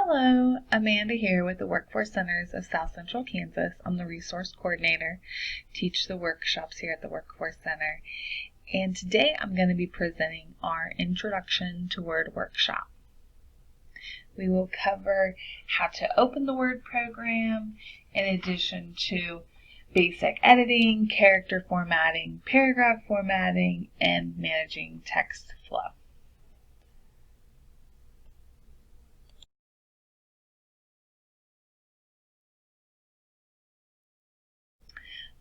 Hello, Amanda here with the Workforce Centers of South Central Kansas. I'm the resource coordinator, teach the workshops here at the Workforce Center. And today I'm going to be presenting our Introduction to Word workshop. We will cover how to open the Word program in addition to basic editing, character formatting, paragraph formatting, and managing text flow.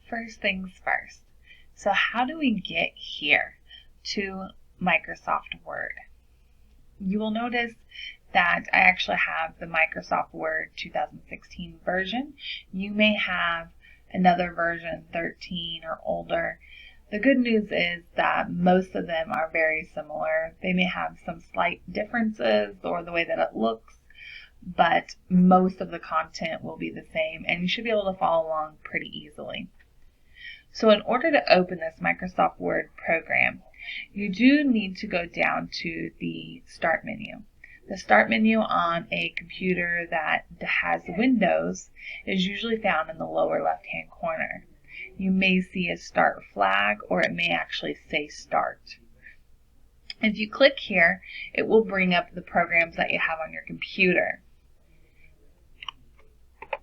First things first. So how do we get here to Microsoft Word? You will notice that I actually have the Microsoft Word 2016 version. You may have another version, 13 or older. The good news is that most of them are very similar. They may have some slight differences or the way that it looks, but most of the content will be the same and you should be able to follow along pretty easily. So in order to open this Microsoft Word program, you do need to go down to the Start menu. The Start menu on a computer that has Windows is usually found in the lower left-hand corner. You may see a Start flag, or it may actually say Start. If you click here, it will bring up the programs that you have on your computer.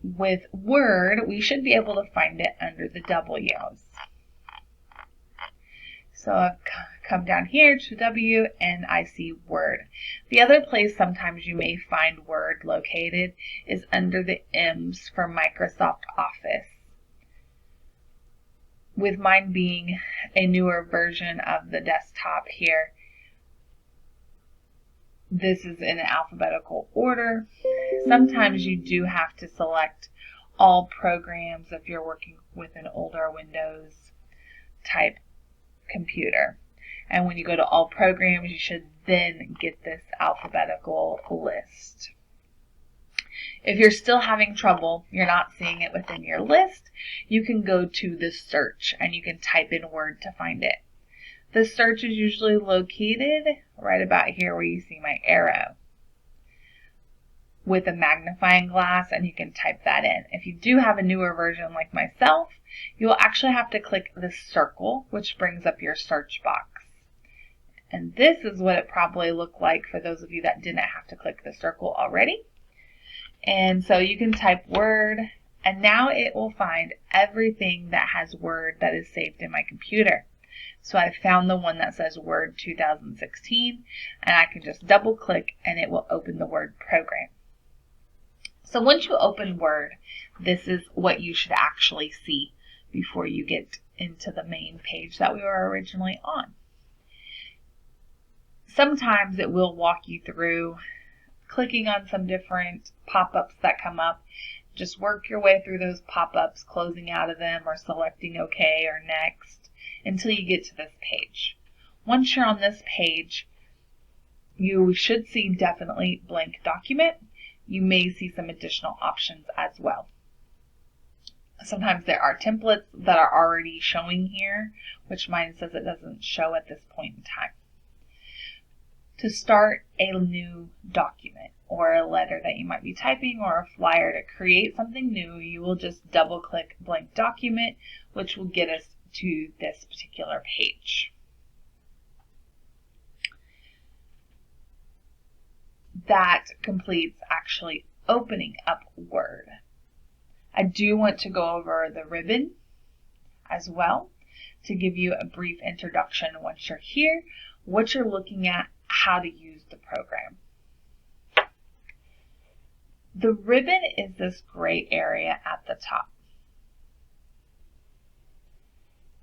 With Word, we should be able to find it under the W's. So I've come down here to W and I see Word. The other place sometimes you may find Word located is under the M's for Microsoft Office. With mine being a newer version of the desktop here, this is in alphabetical order. Sometimes you do have to select all programs if you're working with an older Windows type computer. And when you go to all programs, you should then get this alphabetical list. If you're still having trouble, you're not seeing it within your list, you can go to the search and you can type in Word to find it. The search is usually located right about here where you see my arrow with a magnifying glass, and you can type that in. If you do have a newer version like myself, you will actually have to click the circle, which brings up your search box. And this is what it probably looked like for those of you that didn't have to click the circle already. And so you can type Word, and now it will find everything that has Word that is saved in my computer. So I found the one that says Word 2016, and I can just double click and it will open the Word program. So once you open Word, this is what you should actually see before you get into the main page that we were originally on. Sometimes it will walk you through clicking on some different pop-ups that come up. Just work your way through those pop-ups, closing out of them or selecting OK or Next until you get to this page. Once you're on this page, you should see definitely blank document. You may see some additional options as well. Sometimes there are templates that are already showing here, which mine says it doesn't show at this point in time. To start a new document or a letter that you might be typing or a flyer to create something new, you will just double click blank document, which will get us to this particular page. That completes actually opening up Word. I do want to go over the ribbon as well to give you a brief introduction once you're here, what you're looking at, how to use the program. The ribbon is this gray area at the top.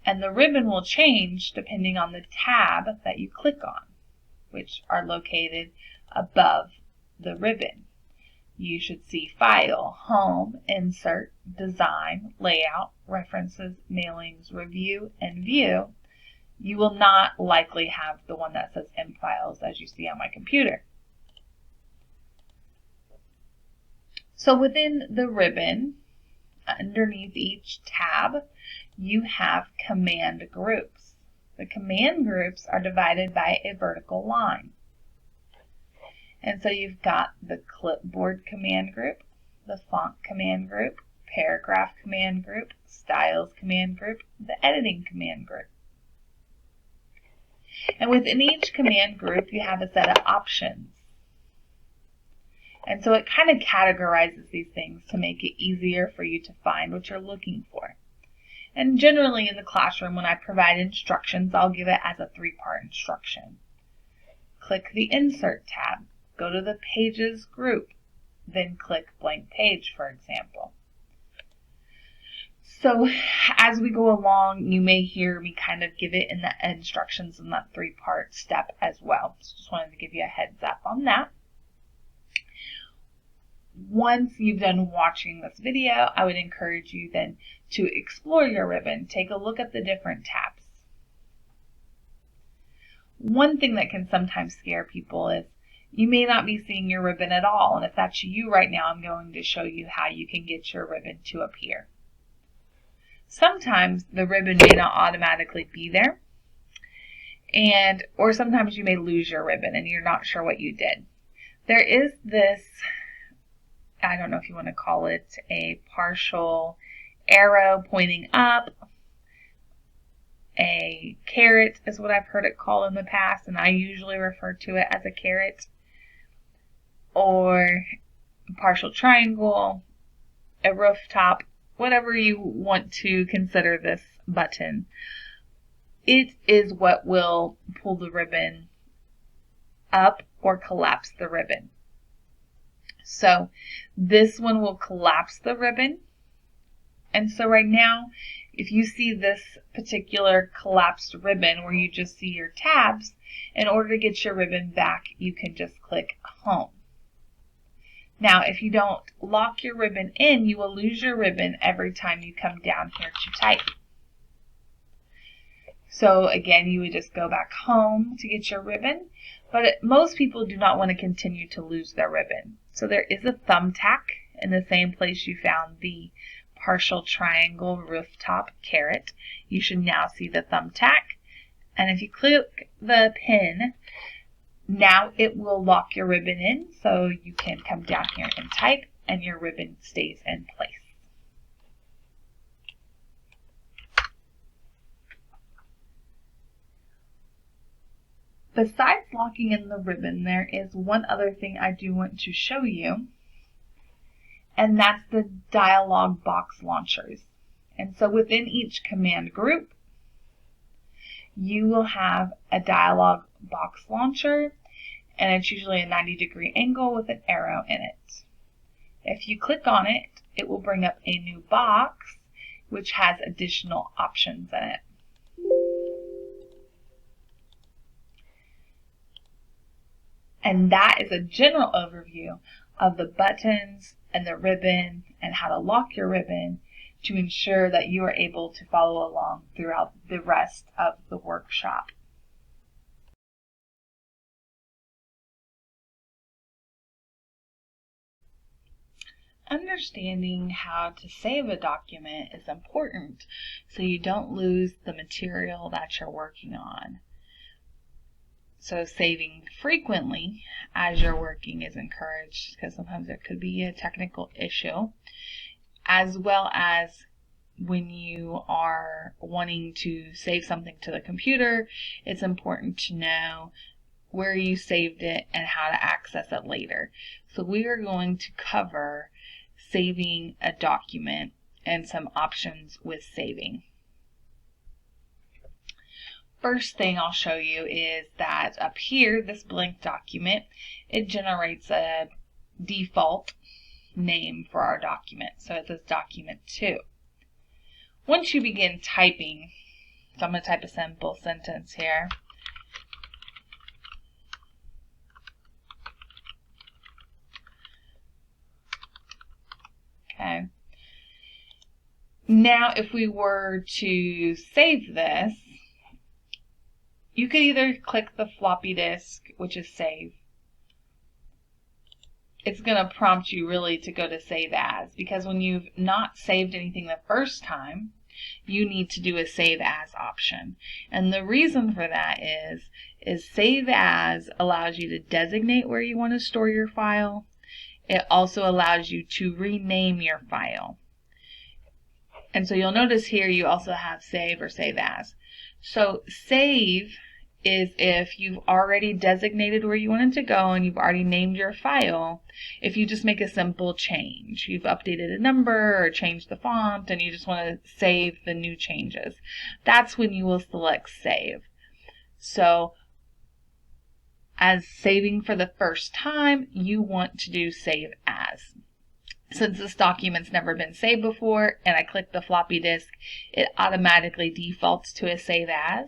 And the ribbon will change depending on the tab that you click on, which are located above the ribbon. You should see File, Home, Insert, Design, Layout, References, Mailings, Review, and View. You will not likely have the one that says M Files as you see on my computer. So within the ribbon, underneath each tab, you have command groups. The command groups are divided by a vertical line. And so you've got the clipboard command group, the font command group, paragraph command group, styles command group, the editing command group. And within each command group, you have a set of options. And so it kind of categorizes these things to make it easier for you to find what you're looking for. And generally in the classroom, when I provide instructions, I'll give it as a 3-part instruction. Click the Insert tab, go to the Pages group, then click Blank Page, for example. So as we go along, you may hear me kind of give it in the instructions in that 3-part step as well. So just wanted to give you a heads up on that. Once you've done watching this video, I would encourage you then to explore your ribbon. Take a look at the different tabs. One thing that can sometimes scare people is you may not be seeing your ribbon at all. And if that's you right now, I'm going to show you how you can get your ribbon to appear. Sometimes the ribbon may not automatically be there, or sometimes you may lose your ribbon and you're not sure what you did. There is this, I don't know if you want to call it a partial arrow pointing up. A caret is what I've heard it called in the past, and I usually refer to it as a caret, or a partial triangle, a rooftop, whatever you want to consider this button. It is what will pull the ribbon up or collapse the ribbon. So this one will collapse the ribbon. And so right now, if you see this particular collapsed ribbon where you just see your tabs, in order to get your ribbon back, you can just click Home. Now, if you don't lock your ribbon in, you will lose your ribbon every time you come down here to type. So again, you would just go back home to get your ribbon, but most people do not want to continue to lose their ribbon. So there is a thumbtack in the same place you found the partial triangle, rooftop, caret. You should now see the thumbtack. And if you click the pin, now it will lock your ribbon in, so you can come down here and type, and your ribbon stays in place. Besides locking in the ribbon, there is one other thing I do want to show you, and that's the dialog box launchers. And so within each command group, you will have a dialog box launcher, and it's usually a 90-degree angle with an arrow in it. If you click on it, it will bring up a new box which has additional options in it. And that is a general overview of the buttons and the ribbon and how to lock your ribbon to ensure that you are able to follow along throughout the rest of the workshop. Understanding how to save a document is important so you don't lose the material that you're working on. So saving frequently as you're working is encouraged because sometimes there could be a technical issue, as well as when you are wanting to save something to the computer, it's important to know where you saved it and how to access it later. So we are going to cover saving a document and some options with saving. First thing I'll show you is that up here, this blank document, it generates a default name for our document. So it says document 2. Once you begin typing, so I'm going to type a simple sentence here. Okay. Now if we were to save this, you could either click the floppy disk, which is save. It's going to prompt you really to go to save as, because when you've not saved anything the first time, you need to do a Save As option. And the reason for that is Save As allows you to designate where you want to store your file. It also allows you to rename your file. And so you'll notice here you also have Save or Save As. So Save is if you've already designated where you want it to go and you've already named your file. If you just make a simple change, you've updated a number or changed the font and you just want to save the new changes, that's when you will select Save. So as saving for the first time, you want to do Save As. Since this document's never been saved before and I click the floppy disk, it automatically defaults to a Save As.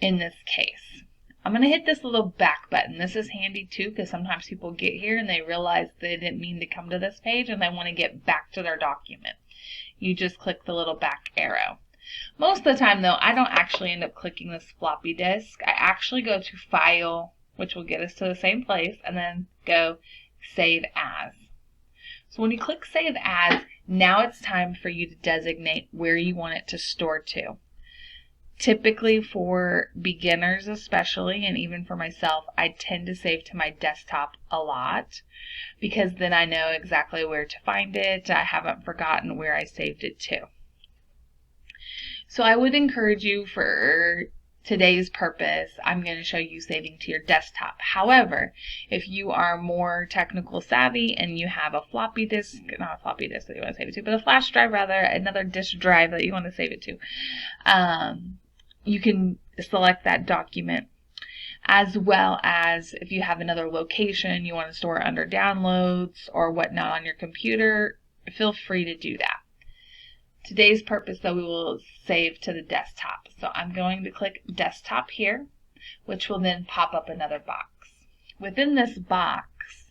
In this case, I'm going to hit this little back button. This is handy too because sometimes people get here and they realize they didn't mean to come to this page and they want to get back to their document. You just click the little back arrow. Most of the time though, I don't actually end up clicking this floppy disk. I actually go to File, which will get us to the same place, and then go Save As. So when you click Save As, now it's time for you to designate where you want it to store to. Typically for beginners especially, and even for myself, I tend to save to my desktop a lot because then I know exactly where to find it. I haven't forgotten where I saved it to. So I would encourage you, for today's purpose, I'm going to show you saving to your desktop. However, if you are more technical savvy and you have a floppy disk, not a floppy disk that you want to save it to, but a flash drive rather, another disk drive that you want to save it to, you can select that document, as well as if you have another location you want to store under downloads or whatnot on your computer, feel free to do that. Today's purpose though, we will save to the desktop. So I'm going to click Desktop here, which will then pop up another box. Within this box,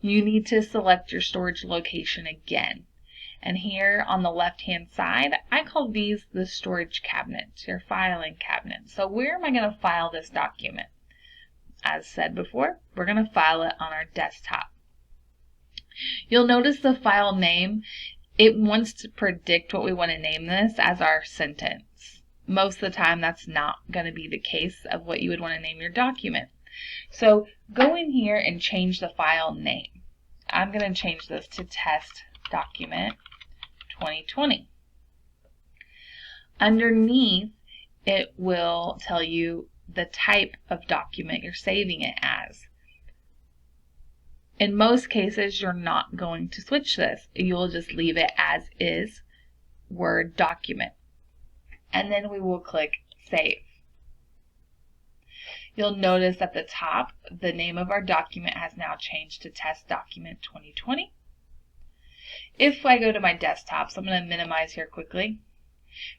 you need to select your storage location again. And here on the left-hand side, I call these the storage cabinets, your filing cabinet. So where am I going to file this document? As said before, we're going to file it on our desktop. You'll notice the file name, it wants to predict what we want to name this as our sentence. Most of the time, that's not going to be the case of what you would want to name your document. So go in here and change the file name. I'm going to change this to Test Document 2020. Underneath, it will tell you the type of document you're saving it as. In most cases, you're not going to switch this. You'll just leave it as is, Word document. And then we will click Save. You'll notice at the top, the name of our document has now changed to Test Document 2020. If I go to my desktop, so I'm going to minimize here quickly,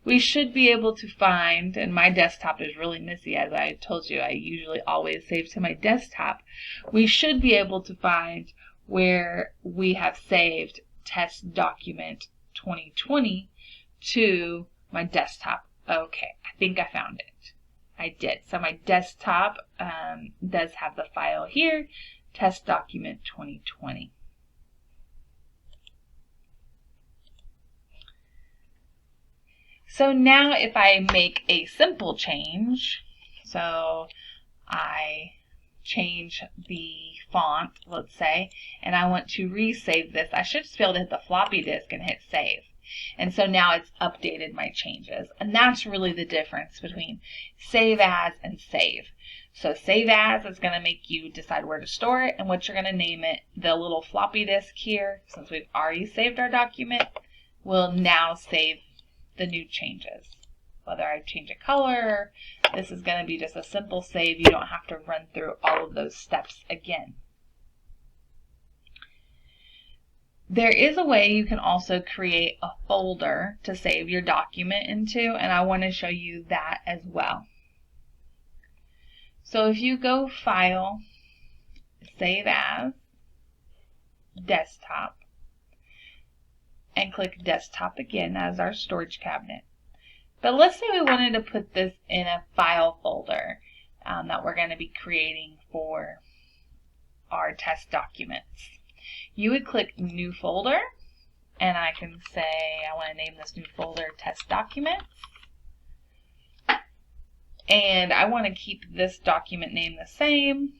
we should be able to find, and my desktop is really messy, as I told you, I usually always save to my desktop. We should be able to find where we have saved Test Document 2020 to my desktop. Okay, I think I found it. I did. So my desktop does have the file here, Test Document 2020. So now if I make a simple change, so I change the font, let's say, and I want to resave this, I should just be able to hit the floppy disk and hit save. And so now it's updated my changes. And that's really the difference between Save As and Save. So Save As is going to make you decide where to store it and what you're going to name it. The little floppy disk here, since we've already saved our document, will now save the new changes. Whether I change a color, this is going to be just a simple save. You don't have to run through all of those steps again. There is a way you can also create a folder to save your document into, and I want to show you that as well. So if you go File, Save As, Desktop, and click Desktop again as our storage cabinet. But let's say we wanted to put this in a file folder that we're going to be creating for our test documents. You would click New Folder, and I can say I want to name this new folder Test Documents. And I want to keep this document name the same.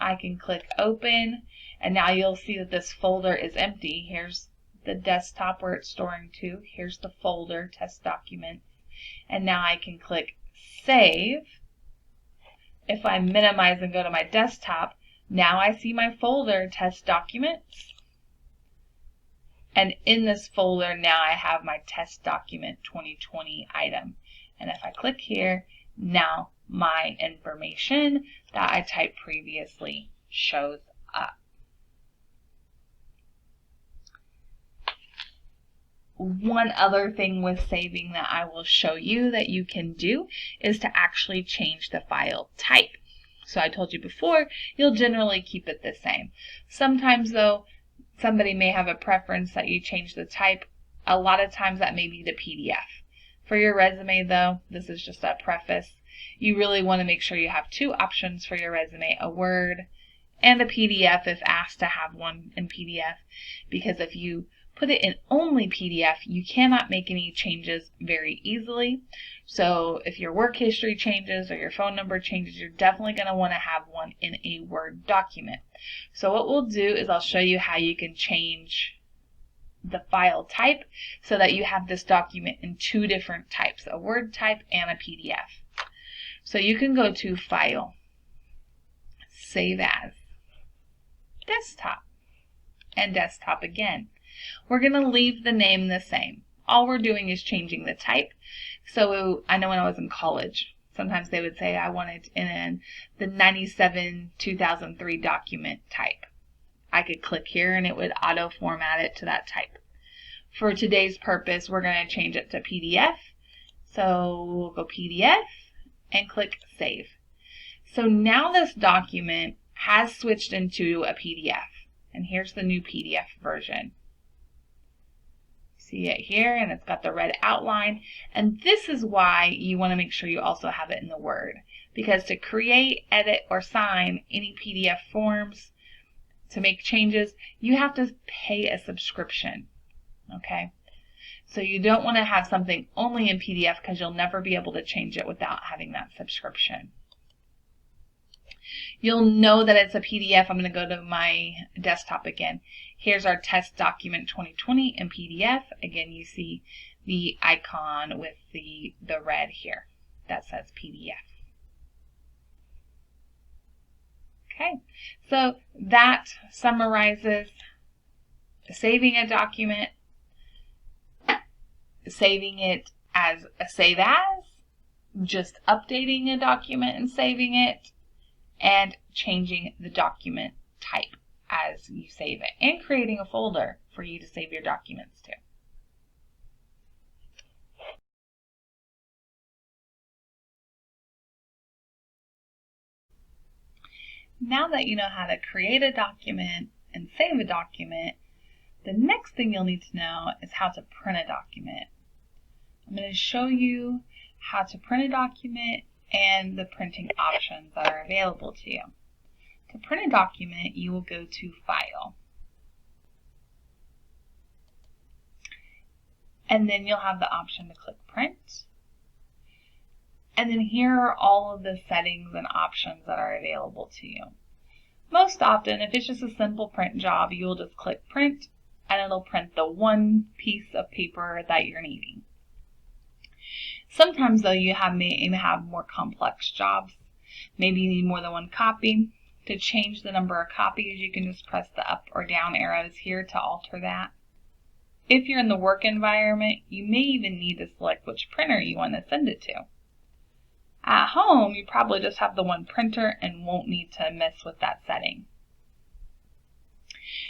I can click Open, and now you'll see that this folder is empty. Here's the desktop where it's storing to. Here's the folder, Test Documents. And now I can click Save. If I minimize and go to my desktop, now I see my folder, Test Documents. And in this folder, now I have my Test Document 2020 item. And if I click here, now my information that I typed previously shows up. One other thing with saving that I will show you that you can do is to actually change the file type. So I told you before, you'll generally keep it the same. Sometimes though, somebody may have a preference that you change the type. A lot of times that may be the PDF. For your resume though, this is just a preface. You really want to make sure you have two options for your resume, a Word and a PDF if asked to have one in PDF, because if you put it in only PDF, you cannot make any changes very easily. So if your work history changes or your phone number changes, you're definitely going to want to have one in a Word document. So what we'll do is I'll show you how you can change the file type so that you have this document in two different types, a Word type and a PDF. So you can go to File, Save As, Desktop, and Desktop again. We're going to leave the name the same. All we're doing is changing the type. So I know when I was in college, sometimes they would say I want it in the 97-2003 document type. I could click here and it would auto format it to that type. For today's purpose, we're going to change it to PDF. So we'll go PDF and click Save. So now this document has switched into a PDF. And here's the new PDF version. See it here, and it's got the red outline. And this is why you want to make sure you also have it in the Word. Because to create, edit, or sign any PDF forms, to make changes, you have to pay a subscription. Okay? So you don't want to have something only in PDF because you'll never be able to change it without having that subscription. You'll know that it's a PDF. I'm going to go to my desktop again. Here's our Test Document 2020 in PDF. Again, you see the icon with the red here. That says PDF. Okay, so that summarizes saving a document, saving it as a save as, just updating a document and saving it, and changing the document type as you save it, and creating a folder for you to save your documents to. Now that you know how to create a document and save a document, the next thing you'll need to know is how to print a document. I'm going to show you how to print a document and the printing options that are available to you. To print a document, you will go to File. And then you'll have the option to click Print. And then here are all of the settings and options that are available to you. Most often, if it's just a simple print job, you will just click Print, and it'll print the one piece of paper that you're needing. Sometimes, though, you may have more complex jobs. Maybe you need more than one copy. To change the number of copies, you can just press the up or down arrows here to alter that. If you're in the work environment, you may even need to select which printer you want to send it to. At home, you probably just have the one printer and won't need to mess with that setting.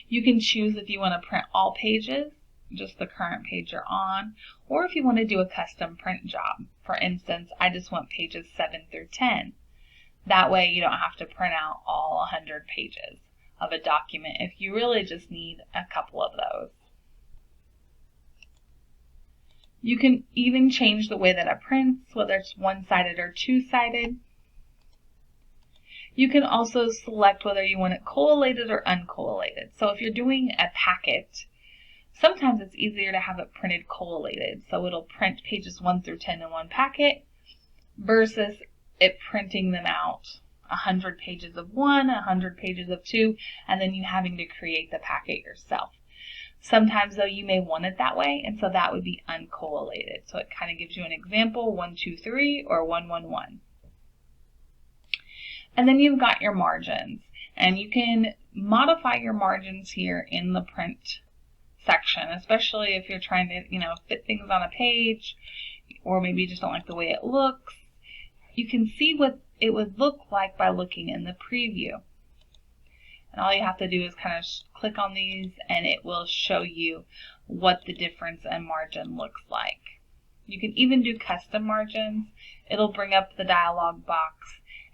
You can choose if you want to print all pages, just the current page you're on, or if you want to do a custom print job. For instance, I just want pages 7 through 10. That way you don't have to print out all 100 pages of a document if you really just need a couple of those. You can even change the way that it prints, whether it's one-sided or two-sided. You can also select whether you want it collated or uncollated. So if you're doing a packet, Sometimes it's easier to have it printed collated, so it'll print pages 1 through 10 in one packet versus it printing them out 100 pages of one, 100 pages of two, and then you having to create the packet yourself. Sometimes though you may want it that way, and so that would be uncollated. So it kind of gives you an example, 1, 2, 3 or 1, 1, 1. And then you've got your margins, and you can modify your margins here in the print section, especially if you're trying to, fit things on a page, or maybe you just don't like the way it looks. You can see what it would look like by looking in the preview. And all you have to do is kind of click on these and it will show you what the difference in margin looks like. You can even do custom margins. It'll bring up the dialog box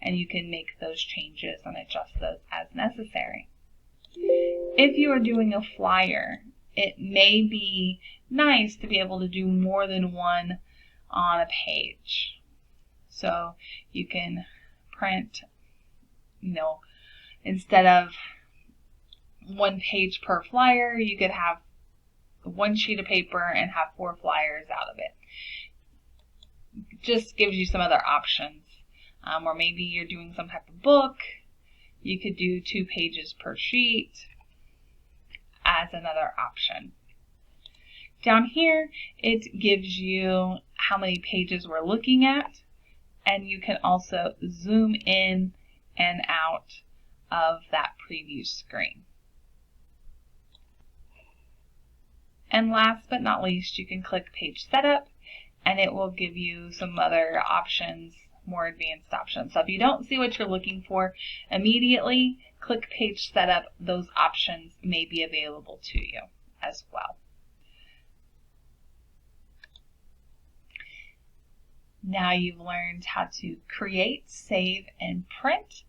and you can make those changes and adjust those as necessary. If you are doing a flyer, it may be nice to be able to do more than one on a page. So you can print, instead of one page per flyer, you could have one sheet of paper and have 4 flyers out of it. Just gives you some other options. Or maybe you're doing some type of book. You could do 2 pages per sheet as another option. Down here, it gives you how many pages we're looking at, and you can also zoom in and out of that preview screen. And last but not least, you can click Page Setup, and it will give you some other options, more advanced options. So if you don't see what you're looking for immediately, click Page Setup. Those options may be available to you as well. Now you've learned how to create, save, and print,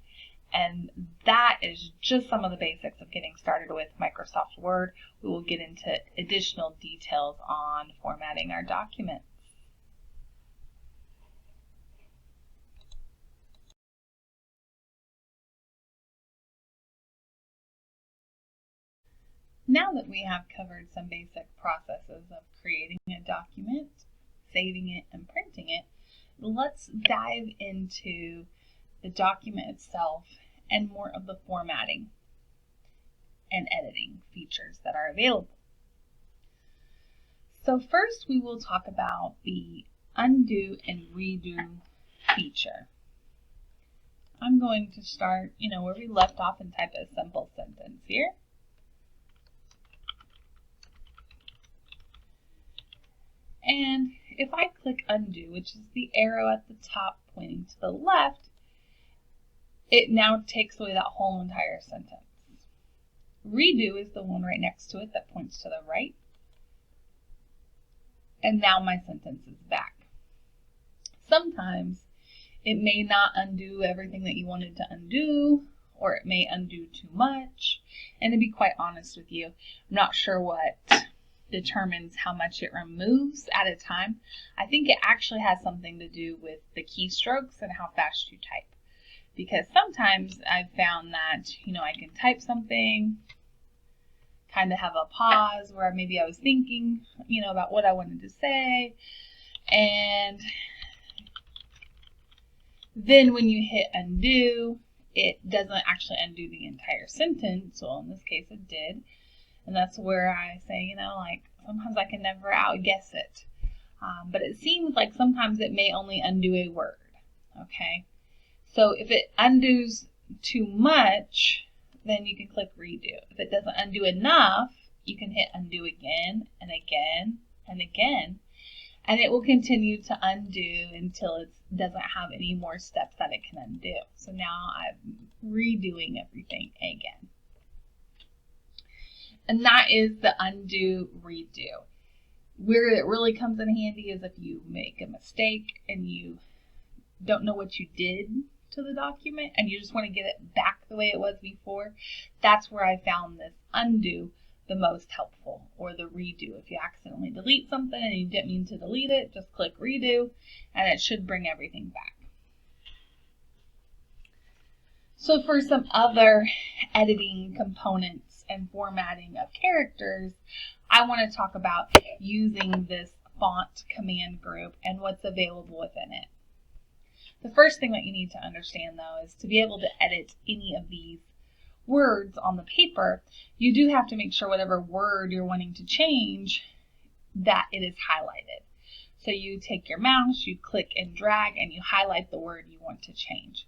and that is just some of the basics of getting started with Microsoft Word. We will get into additional details on formatting our documents. Now that we have covered some basic processes of creating a document, saving it, and printing it, let's dive into the document itself and more of the formatting and editing features that are available. So first we will talk about the undo and redo feature. I'm going to start, where we left off and type a simple sentence here. And if I click undo, which is the arrow at the top pointing to the left, it now takes away that whole entire sentence. Redo is the one right next to it that points to the right. And now my sentence is back. Sometimes it may not undo everything that you wanted to undo, or it may undo too much. And to be quite honest with you, I'm not sure what determines how much it removes at a time. I think it actually has something to do with the keystrokes and how fast you type. Because sometimes I've found that, I can type something, kind of have a pause where maybe I was thinking, about what I wanted to say, and then when you hit undo, it doesn't actually undo the entire sentence. Well, in this case it did. And that's where I say, sometimes I can never outguess it. But it seems like sometimes it may only undo a word, okay? So if it undoes too much, then you can click redo. If it doesn't undo enough, you can hit undo again and again and again. And it will continue to undo until it doesn't have any more steps that it can undo. So now I'm redoing everything again. And that is the undo, redo. Where it really comes in handy is if you make a mistake and you don't know what you did to the document and you just want to get it back the way it was before. That's where I found this undo the most helpful, or the redo. If you accidentally delete something and you didn't mean to delete it, just click redo and it should bring everything back. So for some other editing components and formatting of characters, I want to talk about using this font command group and what's available within it. The first thing that you need to understand, though, is to be able to edit any of these words on the paper, you do have to make sure whatever word you're wanting to change, that it is highlighted. So you take your mouse, you click and drag, and you highlight the word you want to change.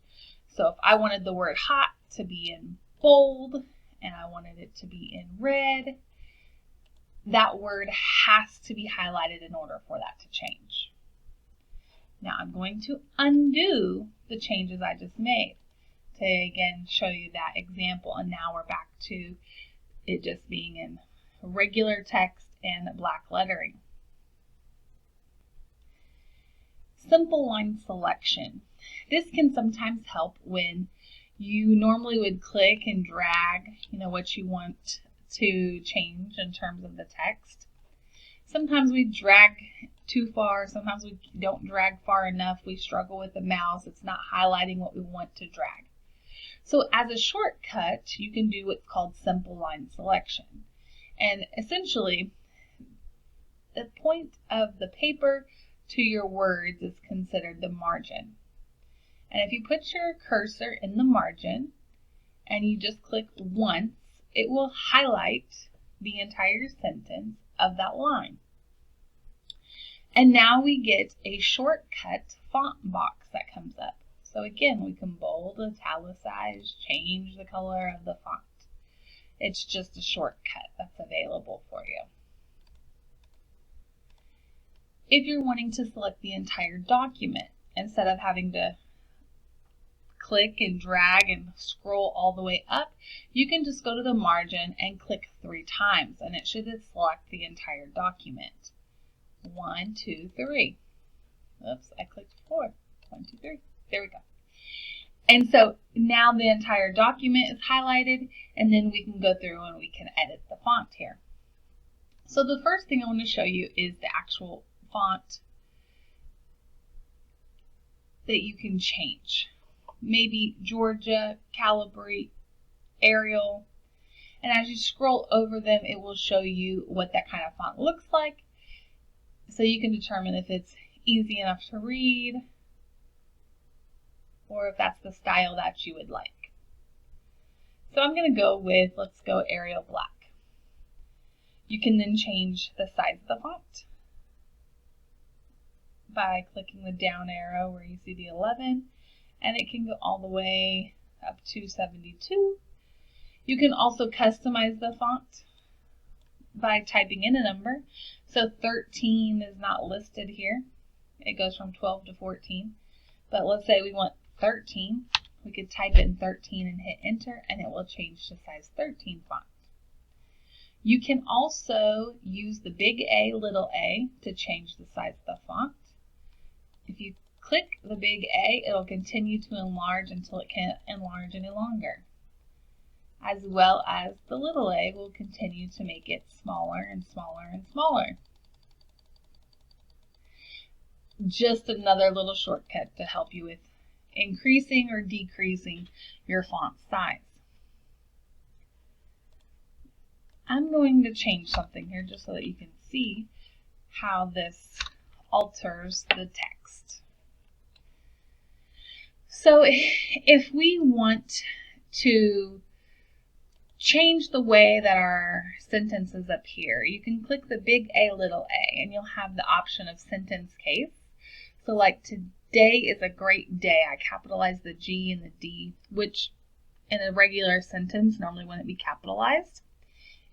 So if I wanted the word hot to be in bold, and I wanted it to be in red, that word has to be highlighted in order for that to change. Now I'm going to undo the changes I just made to again show you that example, and now we're back to it just being in regular text and black lettering. Simple line selection. This can sometimes help when you normally would click and drag, what you want to change in terms of the text. Sometimes we drag too far, sometimes we don't drag far enough, we struggle with the mouse, it's not highlighting what we want to drag. So as a shortcut, you can do what's called simple line selection. And essentially, the point of the paper to your words is considered the margin. And if you put your cursor in the margin and you just click once, it will highlight the entire sentence of that line. And now we get a shortcut font box that comes up. So again, we can bold, italicize, change the color of the font. It's just a shortcut that's available for you. If you're wanting to select the entire document, instead of having to click and drag and scroll all the way up, you can just go to the margin and click 3 times, and it should select the entire document. 1, 2, 3. Oops, I clicked 4. 1, 2, 3. There we go. And so now the entire document is highlighted, and then we can go through and we can edit the font here. So the first thing I want to show you is the actual font that you can change. Maybe Georgia, Calibri, Arial. And as you scroll over them, it will show you what that kind of font looks like. So you can determine if it's easy enough to read or if that's the style that you would like. So I'm going to go with, let's go Arial Black. You can then change the size of the font by clicking the down arrow where you see the 11, and it can go all the way up to 72. You can also customize the font by typing in a number. So 13 is not listed here. It goes from 12 to 14. But let's say we want 13. We could type in 13 and hit enter, and it will change to size 13 font. You can also use the big A, little a to change the size of the font. If you click the big A, it'll continue to enlarge until it can't enlarge any longer. As well as the little a will continue to make it smaller and smaller and smaller. Just another little shortcut to help you with increasing or decreasing your font size. I'm going to change something here just so that you can see how this alters the text. So if we want to change the way that our sentences appear, you can click the big A, little a, and you'll have the option of sentence case. So like today is a great day. I capitalize the G and the D, which in a regular sentence normally wouldn't be capitalized.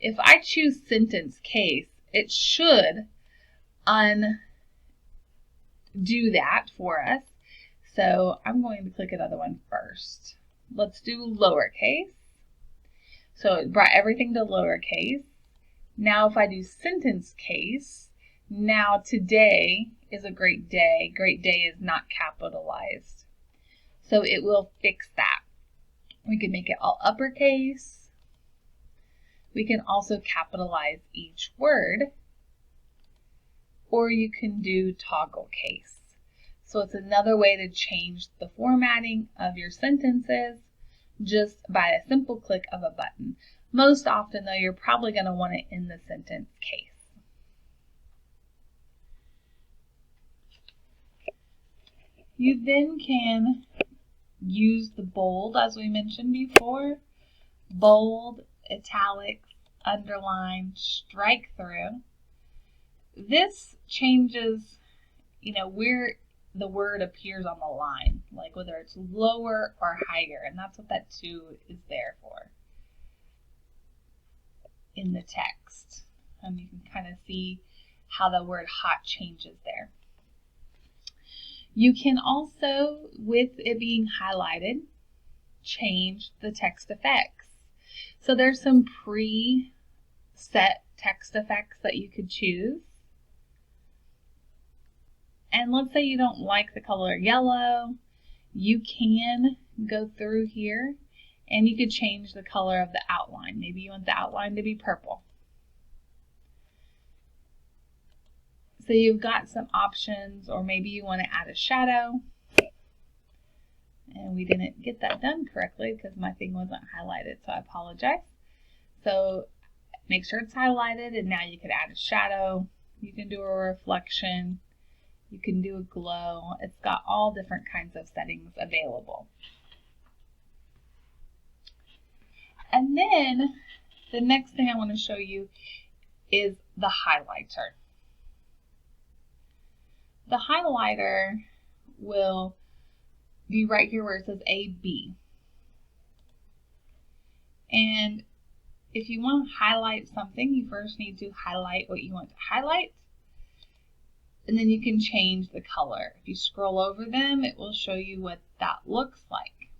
If I choose sentence case, it should undo that for us. So I'm going to click another one first. Let's do lowercase. So it brought everything to lowercase. Now if I do sentence case, now today is a great day. Great day is not capitalized. So it will fix that. We can make it all uppercase. We can also capitalize each word. Or you can do toggle case. So it's another way to change the formatting of your sentences just by a simple click of a button. Most often, though, you're probably going to want it in the sentence case. You then can use the bold, as we mentioned before. Bold, italics, underline, strike through. This changes, where the word appears on the line, like whether it's lower or higher, and that's what that 2 is there for in the text. And you can kind of see how the word hot changes there. You can also, with it being highlighted, change the text effects. So there's some pre-set text effects that you could choose. And let's say you don't like the color yellow, you can go through here and you could change the color of the outline. Maybe you want the outline to be purple. So you've got some options, or maybe you want to add a shadow. And we didn't get that done correctly because my thing wasn't highlighted, so I apologize. So make sure it's highlighted, and now you could add a shadow. You can do a reflection. You can do a glow. It's got all different kinds of settings available. And then the next thing I want to show you is the highlighter. The highlighter will be right here where it says AB. And if you want to highlight something, you first need to highlight what you want to highlight. And then you can change the color. If you scroll over them, it will show you what that looks like.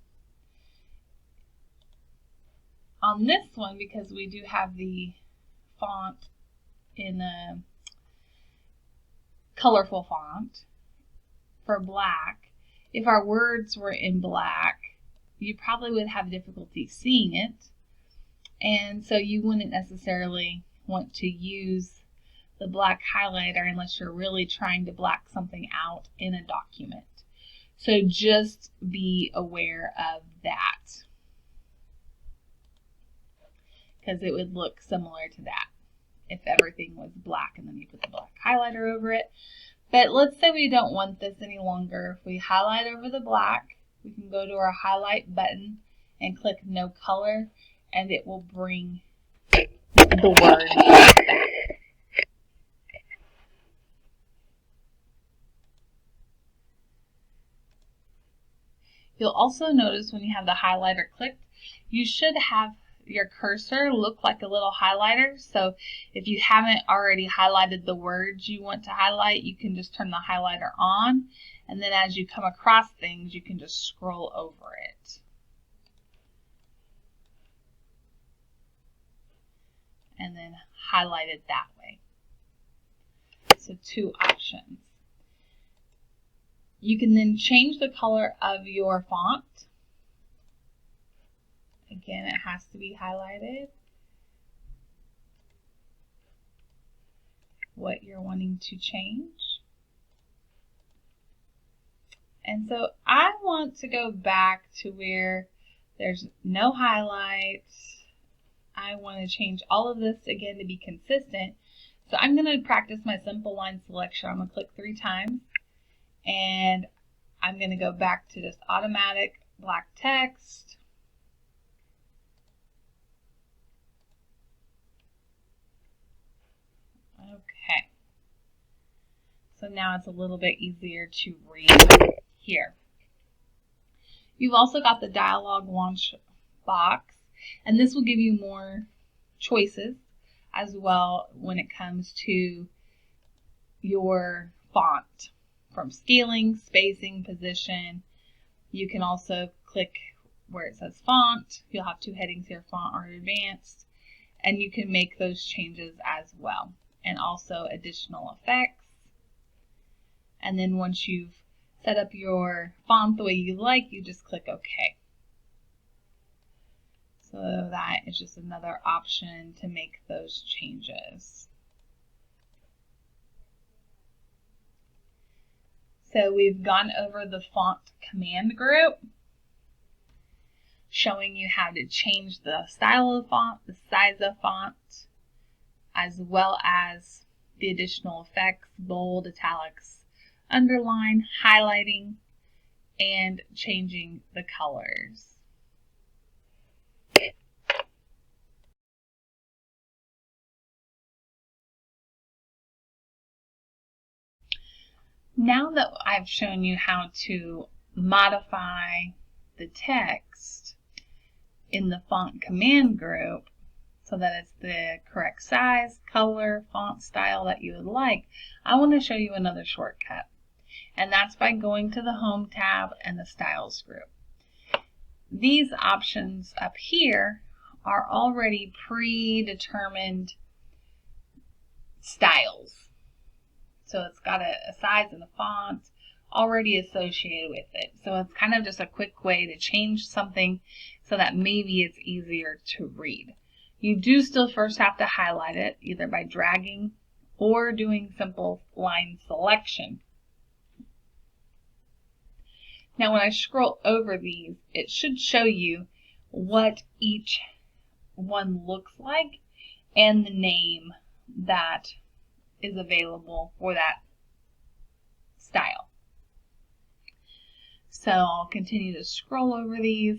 On this one, because we do have the font in a colorful font for black, if our words were in black, you probably would have difficulty seeing it. And so you wouldn't necessarily want to use the black highlighter unless you're really trying to black something out in a document. So just be aware of that, because it would look similar to that if everything was black and then you put the black highlighter over it. But let's say we don't want this any longer. If we highlight over the black, we can go to our highlight button and click no color, and it will bring the word back. You'll also notice when you have the highlighter clicked, you should have your cursor look like a little highlighter. So if you haven't already highlighted the words you want to highlight, you can just turn the highlighter on. And then as you come across things, you can just scroll over it. And then highlight it that way. So 2 options. You can then change the color of your font. Again, it has to be highlighted. What you're wanting to change. And so I want to go back to where there's no highlights. I want to change all of this again to be consistent. So I'm going to practice my simple line selection. I'm going to click 3 times. And I'm going to go back to just automatic black text. Okay. So now it's a little bit easier to read here. You've also got the dialog launch box, and this will give you more choices as well when it comes to your font. From scaling, spacing, position. You can also click where it says font. You'll have 2 headings here, font or advanced, and you can make those changes as well, and also additional effects. And then once you've set up your font the way you like, you just click OK. So that is just another option to make those changes. So we've gone over the font command group. showing you how to change the style of font, the size of font, as well as the additional effects, bold, italics, underline, highlighting, and changing the colors. Now that I've shown you how to modify the text in the font command group so that it's the correct size, color, font style that you would like, I want to show you another shortcut. And that's by going to the Home tab and the Styles group. These options up here are already predetermined styles. So it's got a size and a font already associated with it. So it's kind of just a quick way to change something so that maybe it's easier to read. You do still first have to highlight it, either by dragging or doing simple line selection. Now when I scroll over these, it should show you what each one looks like and the name that is available for that style. So I'll continue to scroll over these,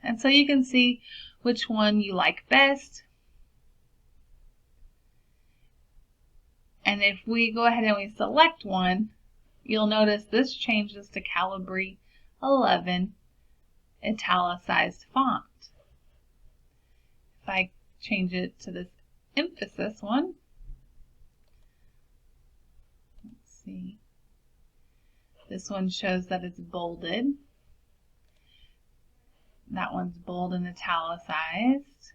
and so you can see which one you like best. And if we go ahead and we select one, you'll notice this changes to Calibri 11 italicized font. If I change it to this emphasis one, let's see, this one shows that it's bolded. That one's bold and italicized,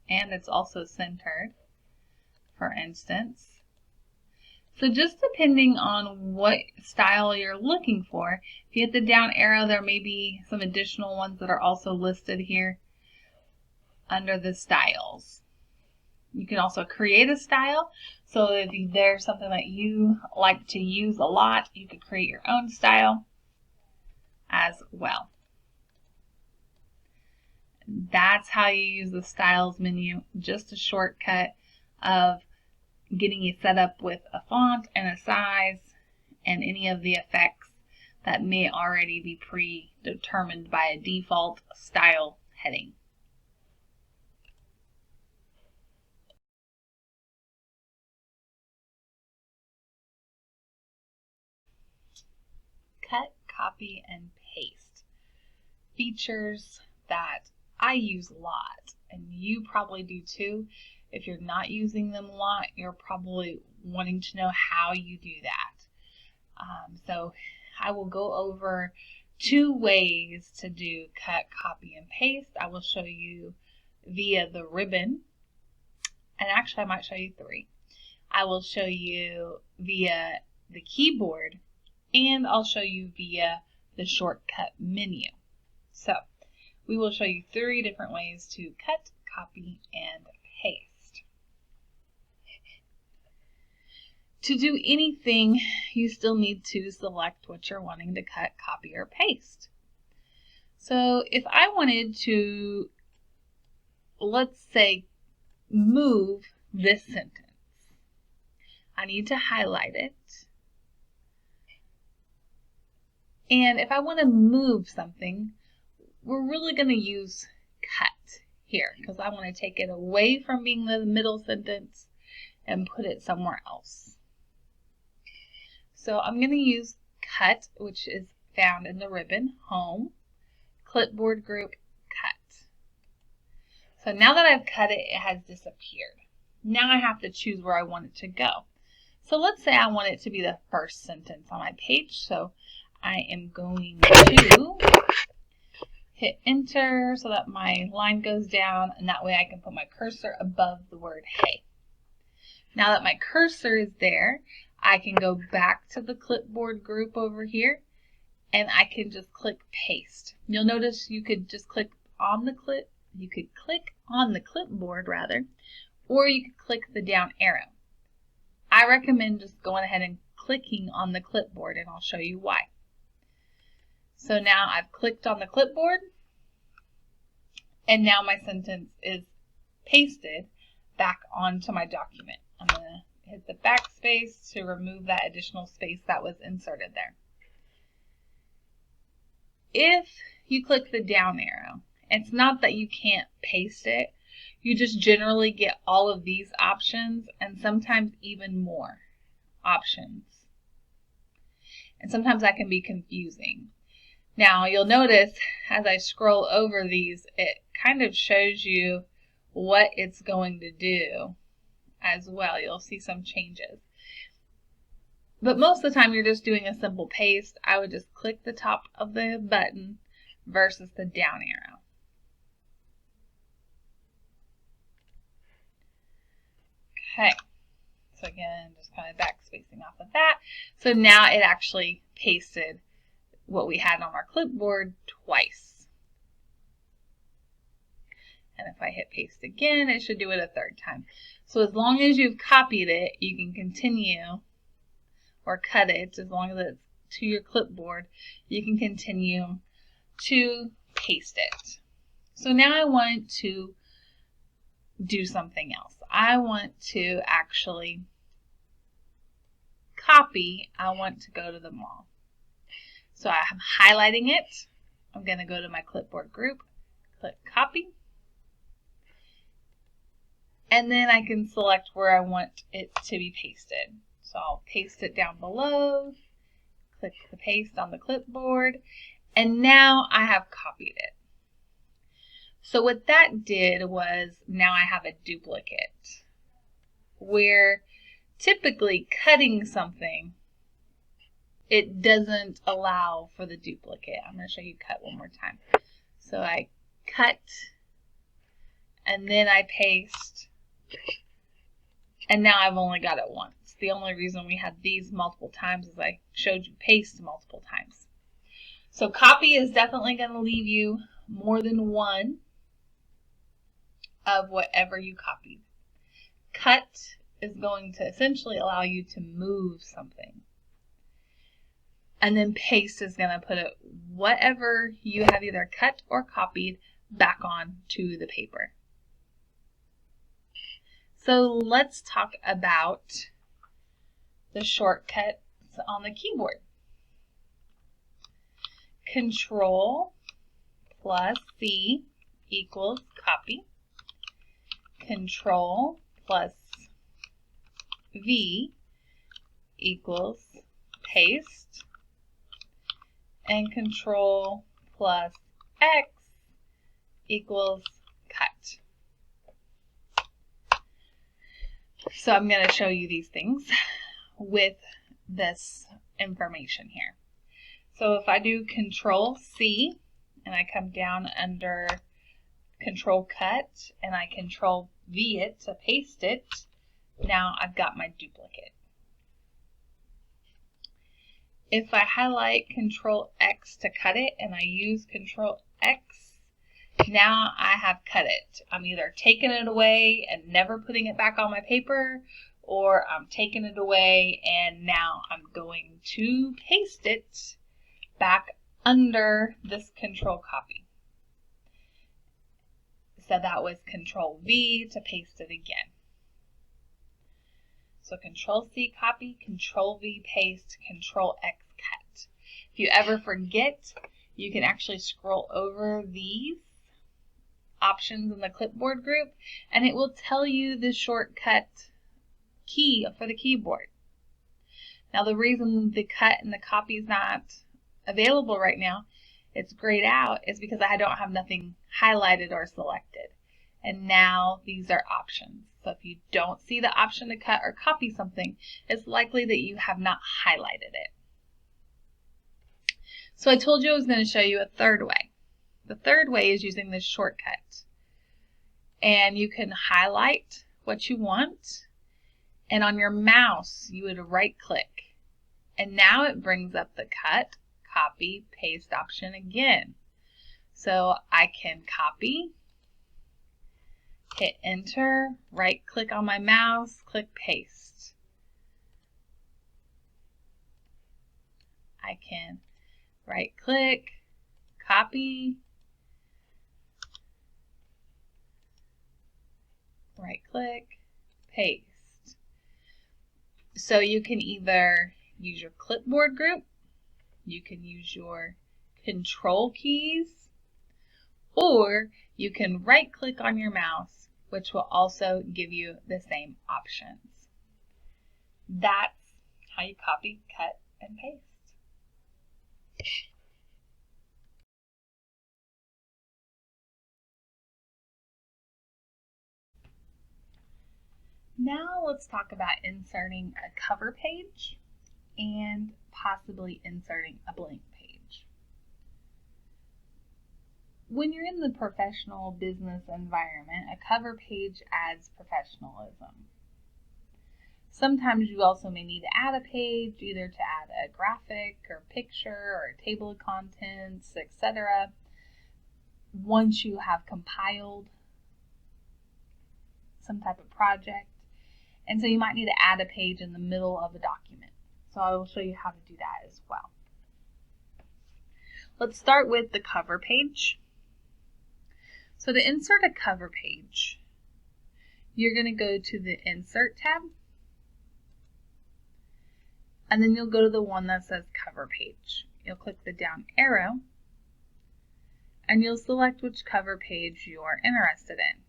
and it's also centered, for instance. So just depending on what style you're looking for, if you hit the down arrow, there may be some additional ones that are also listed here under the styles. You can also create a style. So if there's something that you like to use a lot, you could create your own style as well. That's how you use the styles menu, just a shortcut of getting you set up with a font and a size and any of the effects that may already be predetermined by a default style heading. Cut, copy, and paste. Features that I use a lot, and you probably do too. If you're not using them a lot, you're probably wanting to know how you do that. So I will go over 2 ways to do cut, copy, and paste. I will show you via the ribbon, and actually I might show you 3. I will show you via the keyboard, and I'll show you via the shortcut menu. So we will show you 3 different ways to cut, copy, and paste. To do anything, you still need to select what you're wanting to cut, copy, or paste. So if I wanted to, let's say, move this sentence, I need to highlight it. And if I want to move something, we're really going to use cut here because I want to take it away from being the middle sentence and put it somewhere else. So I'm going to use cut, which is found in the ribbon, Home, Clipboard Group, Cut. So now that I've cut it, it has disappeared. Now I have to choose where I want it to go. So let's say I want it to be the first sentence on my page. So I am going to hit enter so that my line goes down, and that way I can put my cursor above the word hey. Now that my cursor is there, I can go back to the clipboard group over here, and I can just click paste. You'll notice you could just click on the clipboard rather, or you could click the down arrow. I recommend just going ahead and clicking on the clipboard, and I'll show you why. So now I've clicked on the clipboard, And now my sentence is pasted back onto my document. I'm going to hit the backspace to remove that additional space that was inserted there. If you click the down arrow, it's not that you can't paste it. You just generally get all of these options and sometimes even more options. And sometimes that can be confusing. Now you'll notice as I scroll over these, it kind of shows you what it's going to do as well. You'll see some changes. But most of the time you're just doing a simple paste. I would just click the top of the button versus the down arrow. Okay, so again, just kind of backspacing off of that. So now it actually pasted what we had on our clipboard twice. And if I hit paste again, it should do it a third time. So as long as you've copied it, you can continue, or cut it, as long as it's to your clipboard, you can continue to paste it. So now I want to do something else. I want to actually copy. I want to go to the mall. So I'm highlighting it. I'm going to go to my clipboard group, click copy, and then I can select where I want it to be pasted. So I'll paste it down below, click the paste on the clipboard, and now I have copied it. So what that did was now I have a duplicate, where typically cutting something, it doesn't allow for the duplicate. I'm going to show you cut one more time. So I cut, and then I paste, and now I've only got it once. The only reason we had these multiple times is I showed you paste multiple times. So copy is definitely going to leave you more than one of whatever you copied. Cut is going to essentially allow you to move something. And then paste is going to put it whatever you have either cut or copied back on to the paper. So let's talk about the shortcuts on the keyboard. Control plus C equals copy. Control plus V equals paste. And Control plus X equals cut. So I'm going to show you these things with this information here. So if I do Control C and I come down under Control Cut and I Control V it to paste it, now I've got my duplicate. If I highlight Control X to cut it and I use Control X, now I have cut it. I'm either taking it away and never putting it back on my paper, or I'm taking it away and now I'm going to paste it back under this Control Copy. So that was Control V to paste it again. So Control C copy, Control V paste, Control X cut. If you ever forget, you can actually scroll over these options in the clipboard group and it will tell you the shortcut key for the keyboard. Now the reason the cut and the copy is not available right now, it's grayed out, is because I don't have nothing highlighted or selected. And now these are options. So if you don't see the option to cut or copy something, it's likely that you have not highlighted it. So I told you I was going to show you a third way. The third way is using this shortcut. And you can highlight what you want, and on your mouse you would right click. And now it brings up the cut, copy, paste option again. So I can copy, hit enter, right click on my mouse, click paste. I can right click, copy, paste. So you can either use your clipboard group, you can use your control keys, or you can right click on your mouse, which will also give you the same options. That's how you copy, cut, and paste. Now let's talk about inserting a cover page and possibly inserting a blank page. When you're in the professional business environment, a cover page adds professionalism. Sometimes you also may need to add a page, either to add a graphic or picture or a table of contents, etc. Once you have compiled some type of project. And so you might need to add a page in the middle of a document. So I will show you how to do that as well. Let's start with the cover page. So to insert a cover page, you're going to go to the Insert tab, and then you'll go to the one that says Cover Page. You'll click the down arrow, and you'll select which cover page you are interested in.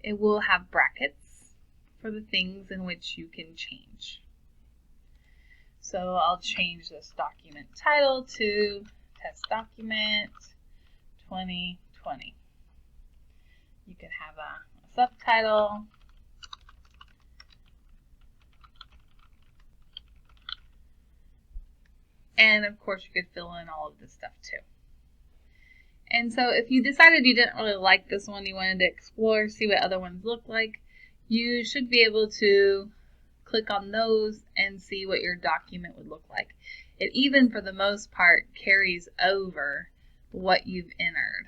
It will have brackets for the things in which you can change. So I'll change this document title to Test Document 2020. You could have a subtitle. And of course you could fill in all of this stuff too. And so if you decided you didn't really like this one, you wanted to explore, see what other ones look like, you should be able to click on those and see what your document would look like. It even, for the most part, carries over what you've entered.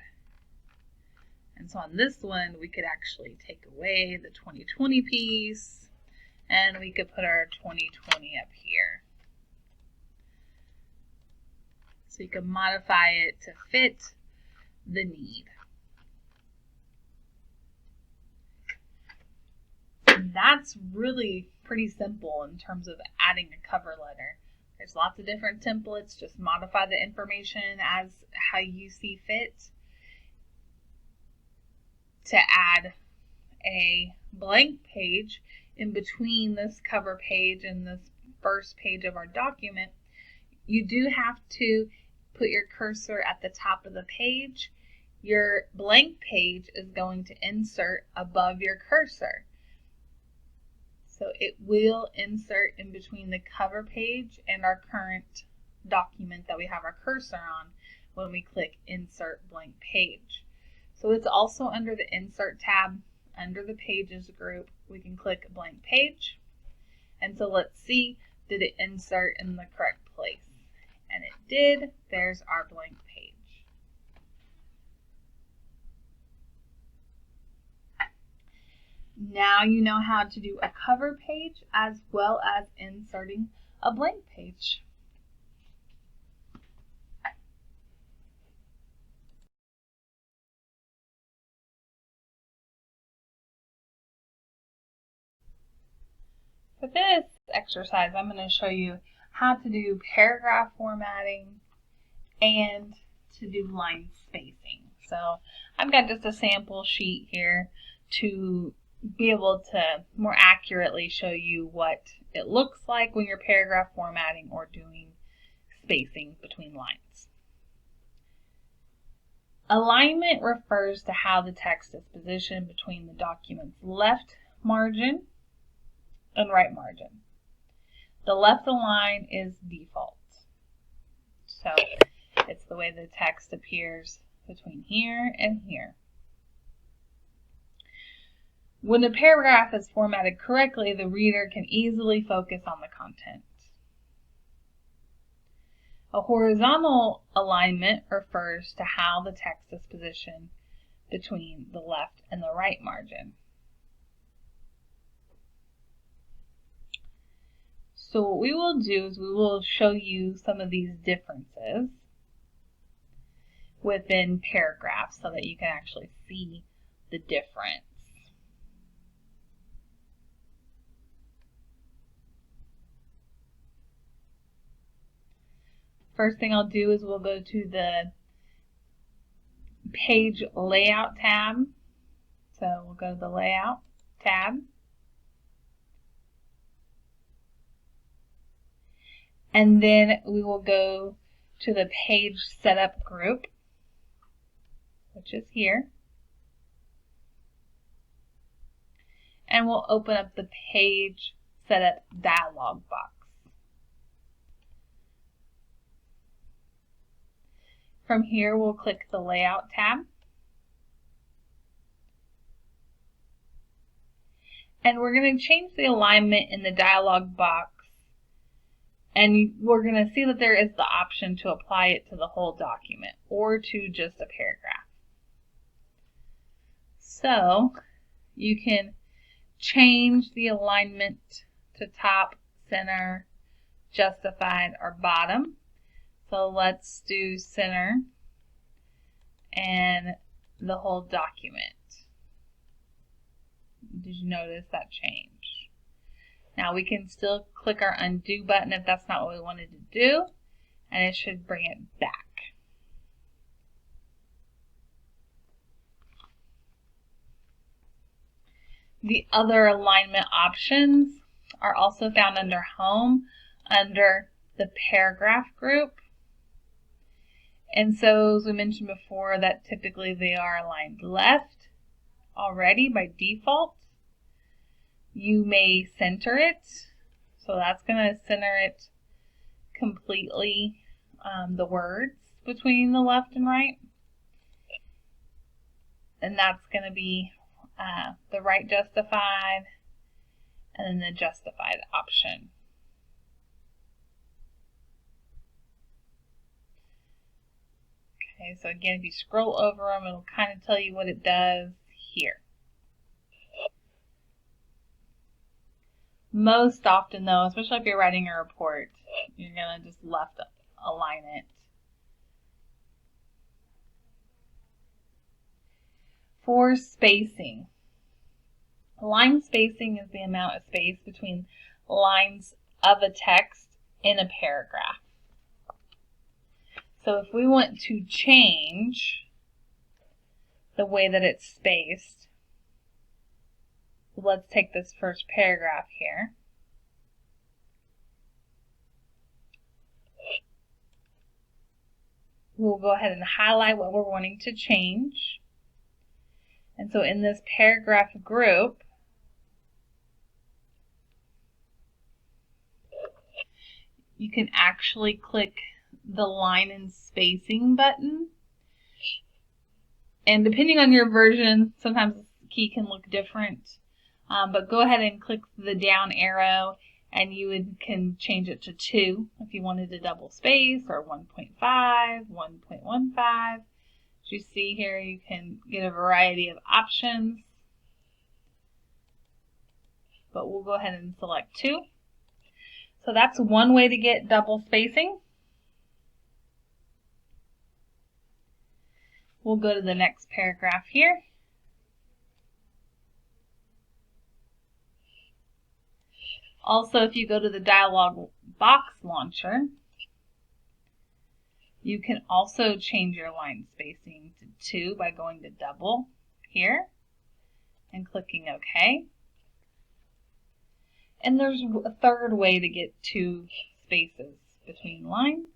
And so on this one, we could actually take away the 2020 piece, and we could put our 2020 up here. So you can modify it to fit the need. And that's really pretty simple in terms of adding a cover letter. There's lots of different templates. Just modify the information as how you see fit. To add a blank page in between this cover page and this first page of our document, you do have to put your cursor at the top of the page. Your blank page is going to insert above your cursor. So it will insert in between the cover page and our current document that we have our cursor on when we click Insert Blank Page. So it's also under the Insert tab, under the Pages group, we can click Blank Page. And so let's see, did it insert in the correct place? And it did. There's our blank page. Now you know how to do a cover page as well as inserting a blank page. For this exercise, I'm going to show you how to do paragraph formatting and to do line spacing. So I've got just a sample sheet here to be able to more accurately show you what it looks like when you're paragraph formatting or doing spacing between lines. Alignment refers to how the text is positioned between the document's left margin and right margin. The left align is default. So it's the way the text appears between here and here. When a paragraph is formatted correctly, the reader can easily focus on the content. A horizontal alignment refers to how the text is positioned between the left and the right margin. So what we will do is we will show you some of these differences within paragraphs so that you can actually see the difference. First thing I'll do is we'll go to the page layout tab. So we'll go to the layout tab. And then we will go to the page setup group, which is here. And we'll open up the page setup dialog box. From here, we'll click the Layout tab. And we're going to change the alignment in the dialog box. And we're going to see that there is the option to apply it to the whole document or to just a paragraph. So you can change the alignment to top, center, justified, or bottom. So let's do center and the whole document. Did you notice that change? Now we can still click our undo button if that's not what we wanted to do, and it should bring it back. The other alignment options are also found under Home, under the Paragraph group. And so, as we mentioned before, that typically they are aligned left already by default. You may center it, so that's going to center it completely, the words between the left and right. And that's going to be the right justified and then the justified option. Okay, so again, if you scroll over them, it'll kind of tell you what it does here. Most often though, especially if you're writing a report, you're going to just left align it. For spacing, line spacing is the amount of space between lines of a text in a paragraph. So if we want to change the way that it's spaced, let's take this first paragraph here. We'll go ahead and highlight what we're wanting to change. And so in this paragraph group, you can actually click the line and spacing button. And depending on your version, sometimes the key can look different. But go ahead and click the down arrow and you can change it to 2 if you wanted to double space, or 1.5, 1.15. As you see here, you can get a variety of options. But we'll go ahead and select 2. So that's one way to get double spacing. We'll go to the next paragraph here. Also, if you go to the dialog box launcher, you can also change your line spacing to 2 by going to double here and clicking OK. And there's a third way to get 2 spaces between lines.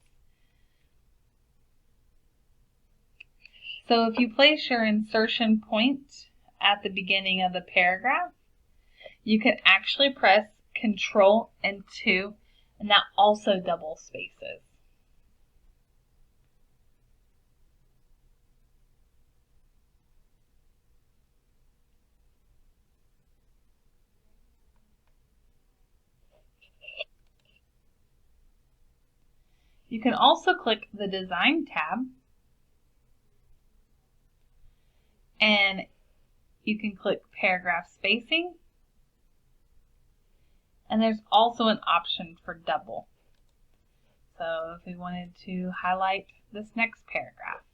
So if you place your insertion point at the beginning of the paragraph, you can actually press Control and 2, and that also double spaces. You can also click the Design tab, and you can click Paragraph Spacing. And there's also an option for double. So if we wanted to highlight this next paragraph,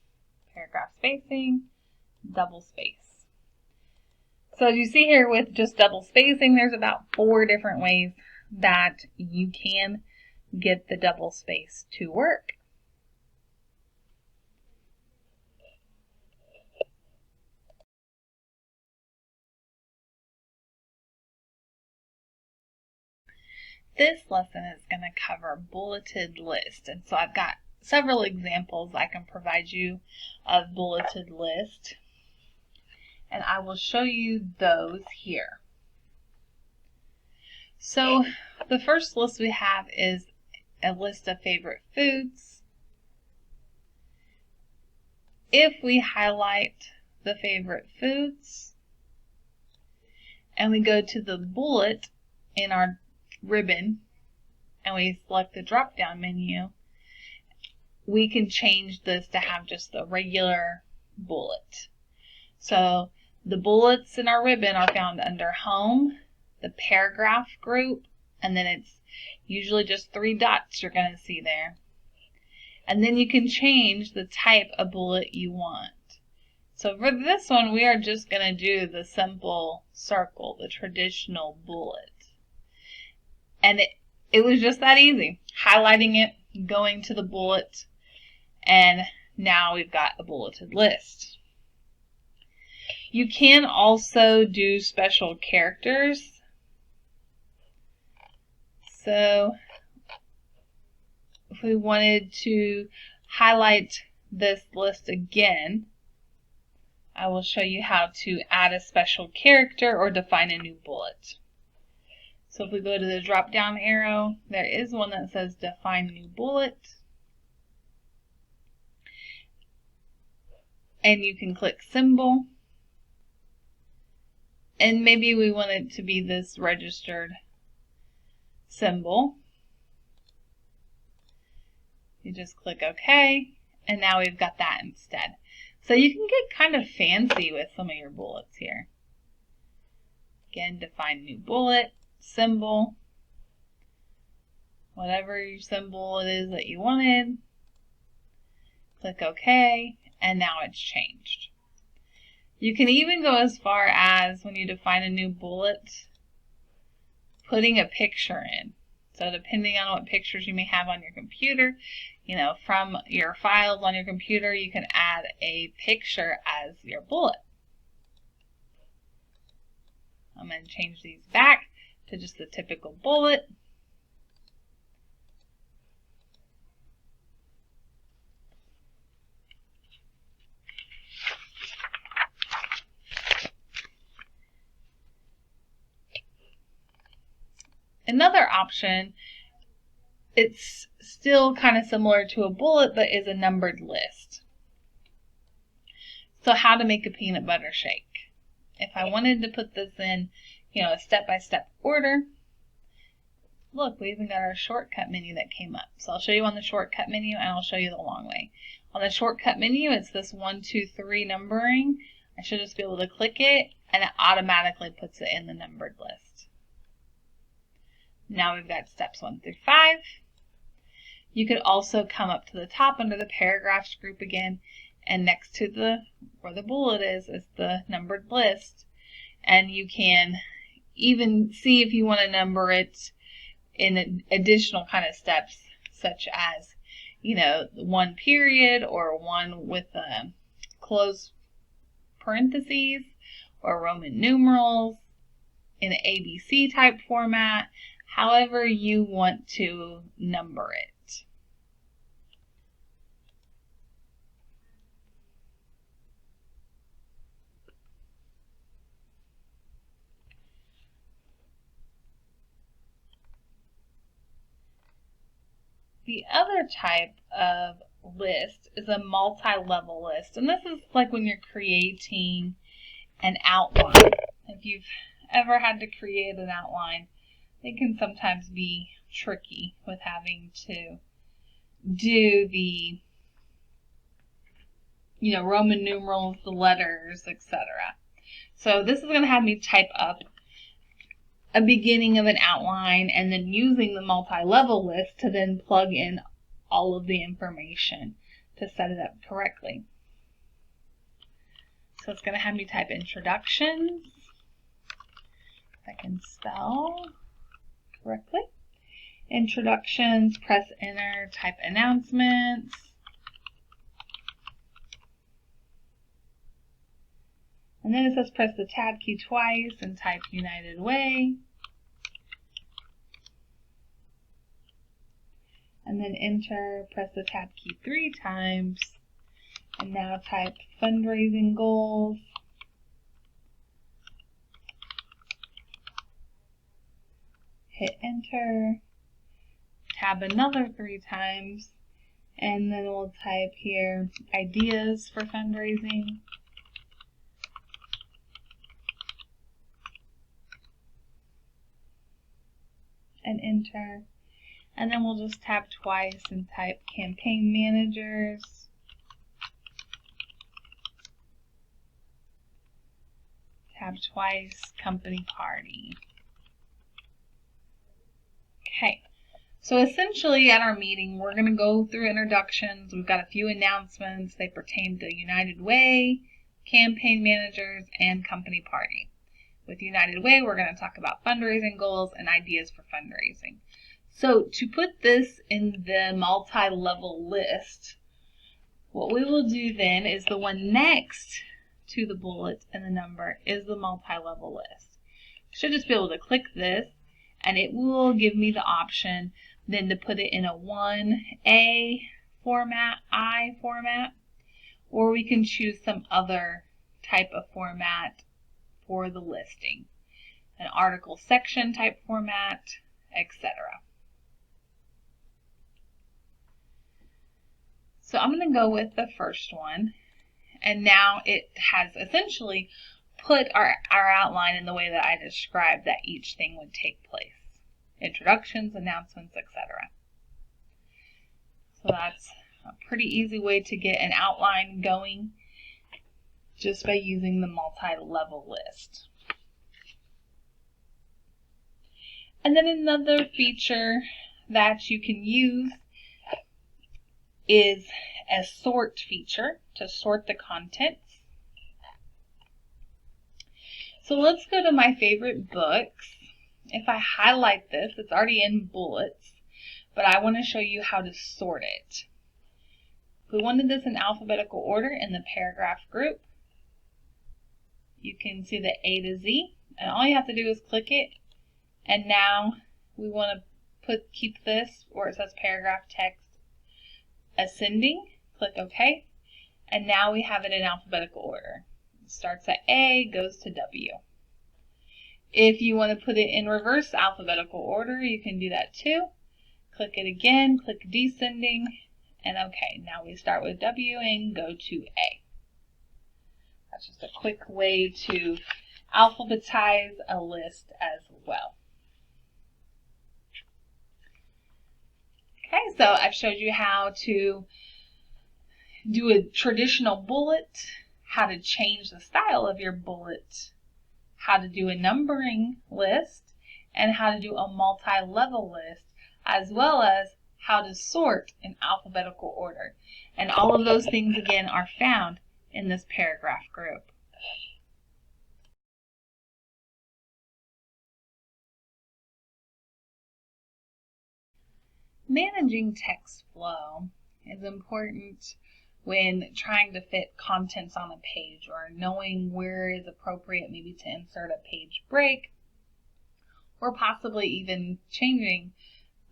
paragraph spacing, double space. So as you see here with just double spacing, there's about 4 different ways that you can get the double space to work. This lesson is going to cover bulleted list. And so I've got several examples I can provide you of bulleted list. And I will show you those here. So the first list we have is a list of favorite foods. If we highlight the favorite foods and we go to the bullet in our ribbon and we select the drop-down menu, we can change this to have just the regular bullet. So the bullets in our ribbon are found under Home, the Paragraph group, and then it's usually just 3 dots you're going to see there. And then you can change the type of bullet you want. So for this one, we are just going to do the simple circle, the traditional bullet. And it was just that easy. Highlighting it, going to the bullet, and now we've got a bulleted list. You can also do special characters. So if we wanted to highlight this list again, I will show you how to add a special character or define a new bullet. So if we go to the drop-down arrow, there is one that says Define New Bullet. And you can click Symbol. And maybe we want it to be this registered symbol. You just click OK, and now we've got that instead. So you can get kind of fancy with some of your bullets here. Again, define new bullet, symbol, whatever your symbol it is that you wanted. Click OK, and now it's changed. You can even go as far as, when you define a new bullet, putting a picture in. So depending on what pictures you may have on your computer, from your files on your computer, you can add a picture as your bullet. I'm going to change these back to just the typical bullet. Another option, it's still kind of similar to a bullet, but is a numbered list. So how to make a peanut butter shake. If I wanted to put this in, a step-by-step order, look, we even got our shortcut menu that came up. So I'll show you on the shortcut menu, and I'll show you the long way. On the shortcut menu, it's this 1, 2, 3 numbering. I should just be able to click it, and it automatically puts it in the numbered list. Now we've got steps 1 through 5. You could also come up to the top under the paragraphs group again, and next to where the bullet is the numbered list. And you can even see if you want to number it in additional kind of steps, such as, one period or one with closed parentheses or Roman numerals in an ABC type format, however you want to number it. The other type of list is a multi-level list, and this is like when you're creating an outline. If you've ever had to create an outline, it can sometimes be tricky with having to do the Roman numerals, the letters, etc. So this is going to have me type up a beginning of an outline and then using the multi-level list to then plug in all of the information to set it up correctly. So it's going to have me type introductions, if I can spell correctly. Introductions, press enter, type announcements. And then it says press the tab key twice and type United Way. and then enter, press the tab key 3 times, and now type fundraising goals. Hit enter, tab another 3 times, and then we'll type here ideas for fundraising. And enter. And then we'll just tap twice and type campaign managers. Tab twice, company party. Okay, so essentially at our meeting, we're going to go through introductions. We've got a few announcements. They pertain to United Way, campaign managers, and company party. With United Way, we're going to talk about fundraising goals and ideas for fundraising. So to put this in the multi-level list, what we will do then is the one next to the bullet and the number is the multi-level list. I should just be able to click this, and it will give me the option then to put it in a 1A format, I format, or we can choose some other type of format for the listing, an article section type format, etc. So I'm going to go with the first one, and now it has essentially put our outline in the way that I described that each thing would take place. Introductions, announcements, etc. So that's a pretty easy way to get an outline going just by using the multi-level list. And then another feature that you can use is a sort feature to sort the contents. So let's go to my favorite books. If I highlight this, it's already in bullets, but I want to show you how to sort it. If we wanted this in alphabetical order in the paragraph group, you can see the A to Z, and all you have to do is click it, and now we want to keep this where it says paragraph text ascending. Click OK, and now we have it in alphabetical order. It starts at A, goes to W. If you want to put it in reverse alphabetical order, you can do that too. Click it again, click descending, and OK. Now we start with W and go to A. That's just a quick way to alphabetize a list as well. Okay, so I've showed you how to do a traditional bullet, how to change the style of your bullet, how to do a numbering list, and how to do a multi-level list, as well as how to sort in alphabetical order. And all of those things, again, are found in this paragraph group. Managing text flow is important when trying to fit contents on a page, or knowing where is appropriate maybe to insert a page break, or possibly even changing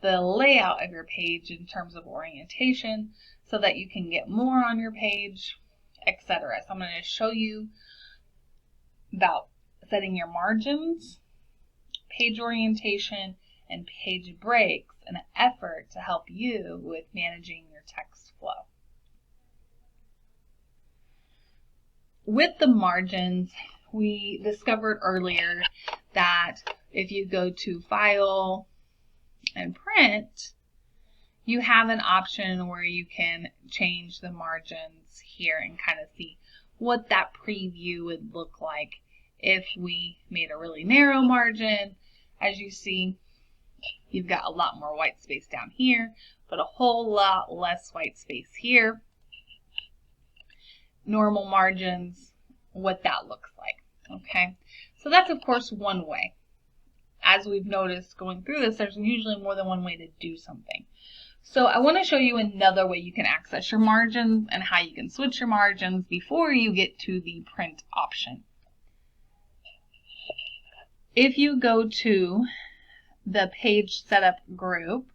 the layout of your page in terms of orientation so that you can get more on your page, etc. So I'm going to show you about setting your margins, page orientation, and page breaks in an effort to help you with managing your text flow. With the margins, we discovered earlier that if you go to File and Print, you have an option where you can change the margins here and kind of see what that preview would look like if we made a really narrow margin. As you see, you've got a lot more white space down here, but a whole lot less white space here. Normal margins, what that looks like. Okay, so that's of course one way. As we've noticed going through this, there's usually more than one way to do something. So I want to show you another way you can access your margins and how you can switch your margins before you get to the print option. If you go to the page setup group,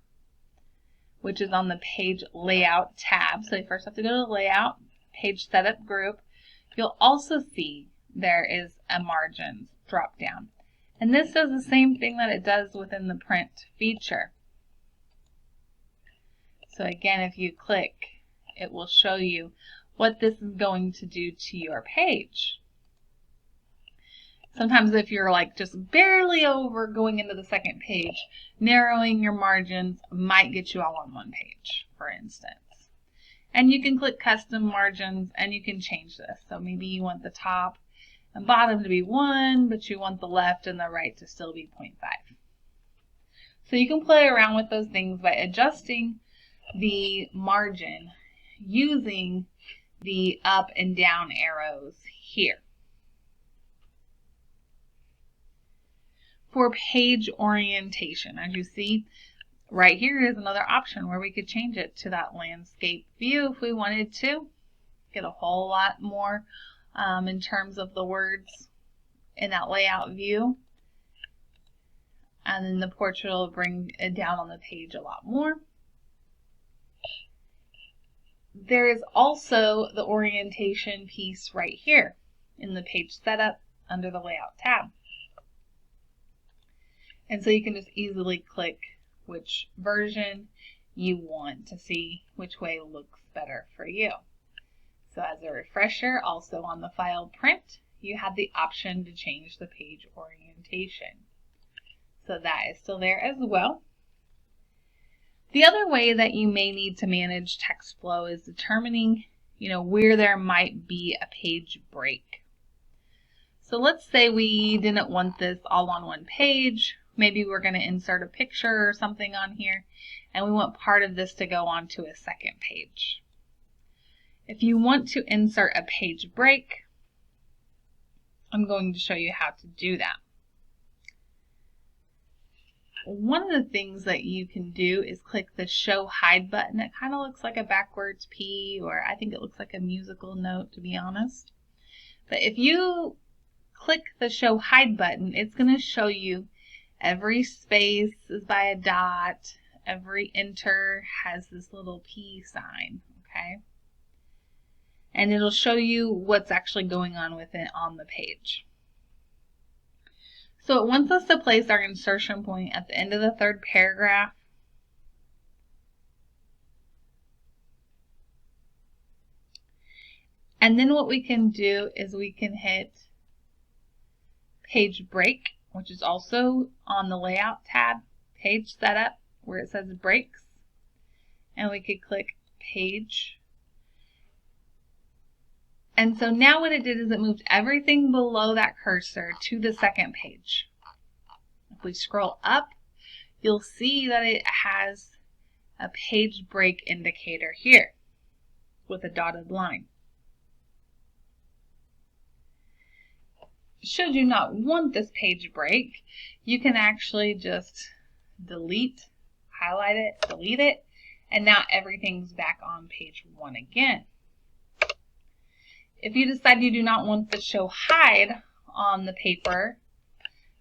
which is on the page layout tab. So you first have to go to layout, page setup group. You'll also see there is a margins drop down. And this does the same thing that it does within the print feature. So again, if you click, it will show you what this is going to do to your page. Sometimes if you're like just barely over going into the second page, narrowing your margins might get you all on one page, for instance. And you can click custom margins and you can change this. So maybe you want the top and bottom to be 1, but you want the left and the right to still be 0.5. So you can play around with those things by adjusting the margin using the up and down arrows here. For page orientation, as you see, right here is another option where we could change it to that landscape view if we wanted to. Get a whole lot more in terms of the words in that layout view. And then the portrait will bring it down on the page a lot more. There is also the orientation piece right here in the page setup under the layout tab. And so you can just easily click which version you want to see which way looks better for you. So as a refresher, also on the file print, you have the option to change the page orientation. So that is still there as well. The other way that you may need to manage text flow is determining, where there might be a page break. So let's say we didn't want this all on one page. Maybe we're going to insert a picture or something on here, and we want part of this to go onto a second page. If you want to insert a page break, I'm going to show you how to do that. One of the things that you can do is click the Show Hide button. It kind of looks like a backwards P, or I think it looks like a musical note, to be honest. But if you click the Show Hide button, it's going to show you every space is by a dot. Every enter has this little P sign, okay? And it'll show you what's actually going on with it on the page. So it wants us to place our insertion point at the end of the third paragraph. And then what we can do is we can hit Page Break, which is also on the Layout tab, Page Setup, where it says Breaks. And we could click Page. And so now what it did is it moved everything below that cursor to the second page. If we scroll up, you'll see that it has a page break indicator here with a dotted line. Should you not want this page break, you can actually just delete, highlight it, delete it, and now everything's back on page 1 again. If you decide you do not want the Show Hide on the paper,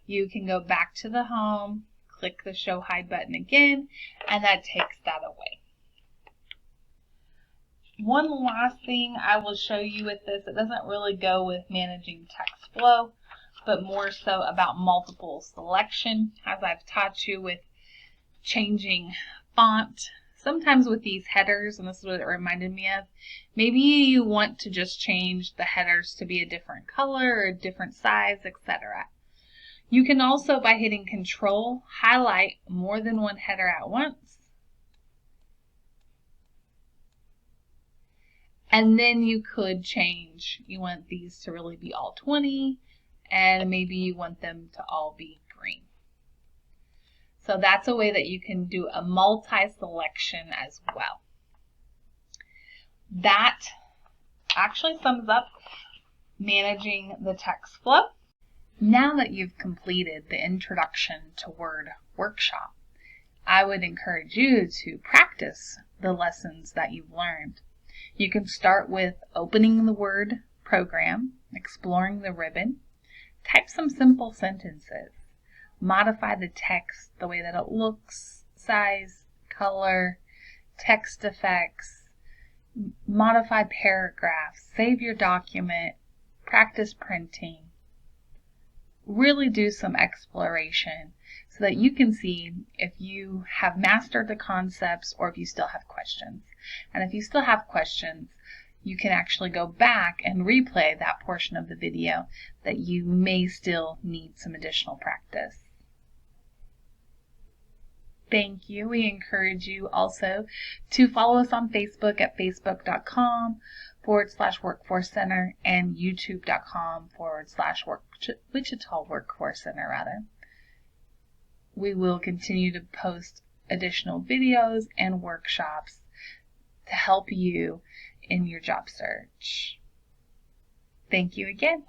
you can go back to the home, click the Show Hide button again, and that takes that away. One last thing I will show you with this, it doesn't really go with managing text flow, but more so about multiple selection, as I've taught you with changing font. Sometimes with these headers, and this is what it reminded me of, maybe you want to just change the headers to be a different color or a different size, etc. You can also, by hitting Control, highlight more than one header at once. And then you could change, you want these to really be all 20, and maybe you want them to all be green. So that's a way that you can do a multi-selection as well. That actually sums up managing the text flow. Now that you've completed the Introduction to Word workshop, I would encourage you to practice the lessons that you've learned. You can start with opening the Word program, exploring the ribbon, type some simple sentences, modify the text the way that it looks, size, color, text effects, modify paragraphs, save your document, practice printing. Really do some exploration so that you can see if you have mastered the concepts or if you still have questions. And if you still have questions, you can actually go back and replay that portion of the video that you may still need some additional practice. Thank you. We encourage you also to follow us on Facebook at facebook.com/Workforce Center and youtube.com/Wichita Workforce Center. We will continue to post additional videos and workshops to help you in your job search. Thank you again.